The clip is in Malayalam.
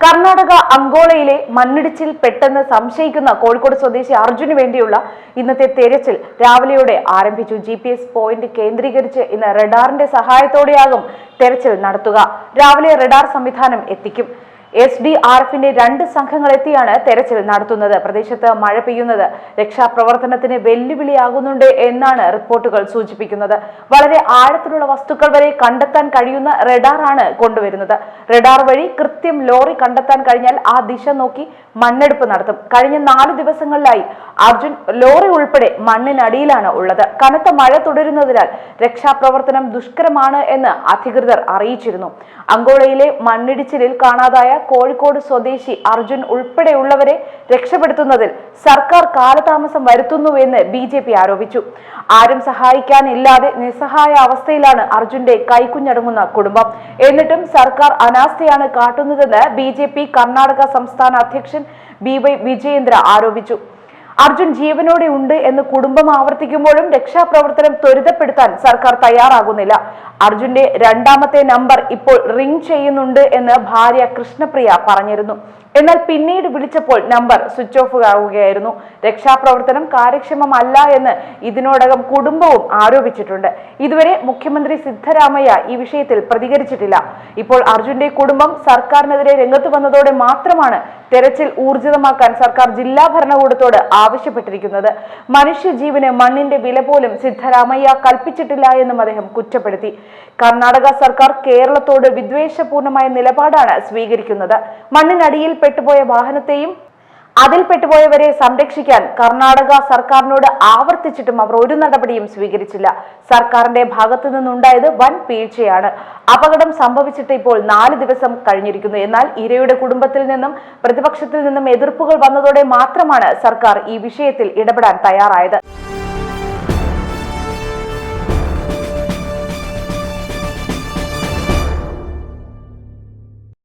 കർണാടക അങ്കോളയിലെ മണ്ണിടിച്ചിൽ പെട്ടെന്ന് സംശയിക്കുന്ന കോഴിക്കോട് സ്വദേശി അർജുന് വേണ്ടിയുള്ള ഇന്നത്തെ തെരച്ചിൽ രാവിലെയോടെ ആരംഭിച്ചു. GPS പോയിന്റ് കേന്ദ്രീകരിച്ച് ഇന്ന് റഡാറിന്റെ സഹായത്തോടെയാകും തെരച്ചിൽ നടത്തുക. രാവിലെ റഡാർ സംവിധാനം എത്തിക്കും. SDRFന്റെ 2 സംഘങ്ങൾ എത്തിയാണ് തെരച്ചിൽ നടത്തുന്നത്. പ്രദേശത്ത് മഴ പെയ്യുന്നത് രക്ഷാപ്രവർത്തനത്തിന് വെല്ലുവിളിയാകുന്നുണ്ട് എന്നാണ് റിപ്പോർട്ടുകൾ സൂചിപ്പിക്കുന്നത്. വളരെ ആഴത്തിലുള്ള വസ്തുക്കൾ വരെ കണ്ടെത്താൻ കഴിയുന്ന റഡാറാണ് കൊണ്ടുവരുന്നത്. റഡാർ വഴി കൃത്യം ലോറി കണ്ടെത്താൻ കഴിഞ്ഞാൽ ആ ദിശ നോക്കി മണ്ണെടുപ്പ് നടത്തും. കഴിഞ്ഞ 4 ദിവസങ്ങളിലായി അർജുൻ ലോറി ഉൾപ്പെടെ മണ്ണിനടിയിലാണ് ഉള്ളത്. കനത്ത മഴ തുടരുന്നതിനാൽ രക്ഷാപ്രവർത്തനം ദുഷ്കരമാണ് എന്ന് അധികൃതർ അറിയിച്ചിരുന്നു. അങ്കോളയിലെ മണ്ണിടിച്ചിലിൽ കാണാതായ കോഴിക്കോട് സ്വദേശി അർജുൻ ഉൾപ്പെടെയുള്ളവരെ രക്ഷപ്പെടുത്തുന്നതിൽ സർക്കാർ കാലതാമസം വരുത്തുന്നുവെന്ന് BJP ആരോപിച്ചു. ആരും സഹായിക്കാനില്ലാതെ നിസ്സഹായ അവസ്ഥയിലാണ് അർജുന്റെ കൈക്കുഞ്ഞടങ്ങുന്ന കുടുംബം. എന്നിട്ടും സർക്കാർ അനാസ്ഥയാണ് കാട്ടുന്നതെന്ന് BJP കർണാടക സംസ്ഥാന അധ്യക്ഷൻ BY വിജയേന്ദ്ര ആരോപിച്ചു. അർജുൻ ജീവനോടെ ഉണ്ട് എന്ന് കുടുംബം ആവർത്തിക്കുമ്പോഴും രക്ഷാപ്രവർത്തനം ത്വരിതപ്പെടുത്താൻ സർക്കാർ തയ്യാറാകുന്നില്ല. അർജുന്റെ 2ാമത്തെ നമ്പർ ഇപ്പോൾ റിംഗ് ചെയ്യുന്നുണ്ട് എന്ന് ഭാര്യ കൃഷ്ണപ്രിയ പറഞ്ഞിരുന്നു. എന്നാൽ പിന്നീട് വിളിച്ചപ്പോൾ നമ്പർ സ്വിച്ച് ഓഫ് ആവുകയായിരുന്നു. രക്ഷാപ്രവർത്തനം കാര്യക്ഷമമല്ല എന്ന് ഇതിനോടകം കുടുംബവും ആരോപിച്ചിട്ടുണ്ട്. ഇതുവരെ മുഖ്യമന്ത്രി സിദ്ധരാമയ്യ ഈ വിഷയത്തിൽ പ്രതികരിച്ചിട്ടില്ല. ഇപ്പോൾ അർജുന്റെ കുടുംബം സർക്കാരിനെതിരെ രംഗത്ത് വന്നതോടെ മാത്രമാണ് തെരച്ചിൽ ഊർജിതമാക്കാൻ സർക്കാർ ജില്ലാ ഭരണകൂടത്തോട് ആവശ്യപ്പെട്ടിരിക്കുന്നത്. മനുഷ്യജീവന് മണ്ണിന്റെ വില പോലും സിദ്ധരാമയ്യ കൽപ്പിച്ചിട്ടില്ല എന്നും അദ്ദേഹം കുറ്റപ്പെടുത്തി. കർണാടക സർക്കാർ കേരളത്തോട് വിദ്വേഷപൂർണമായ നിലപാടാണ് സ്വീകരിക്കുന്നത്. മണ്ണിനടിയിൽ പെട്ടുപോയ വാഹനത്തെയും അതിൽ പെട്ടുപോയവരെ സംരക്ഷിക്കാൻ കർണാടക സർക്കാരിനോട് ആവർത്തിച്ചിട്ടും അവർ ഒരു നടപടിയും സ്വീകരിച്ചില്ല. സർക്കാരിന്റെ ഭാഗത്തു നിന്നുണ്ടായത് വൻ വീഴ്ചയാണ്. അപകടം സംഭവിച്ചിട്ട് ഇപ്പോൾ 4 ദിവസം കഴിഞ്ഞിരിക്കുന്നു. എന്നാൽ ഇരയുടെ കുടുംബത്തിൽ നിന്നും പ്രതിപക്ഷത്തിൽ നിന്നും എതിർപ്പുകൾ വന്നതോടെ മാത്രമാണ് സർക്കാർ ഈ വിഷയത്തിൽ ഇടപെടാൻ തയ്യാറായത്.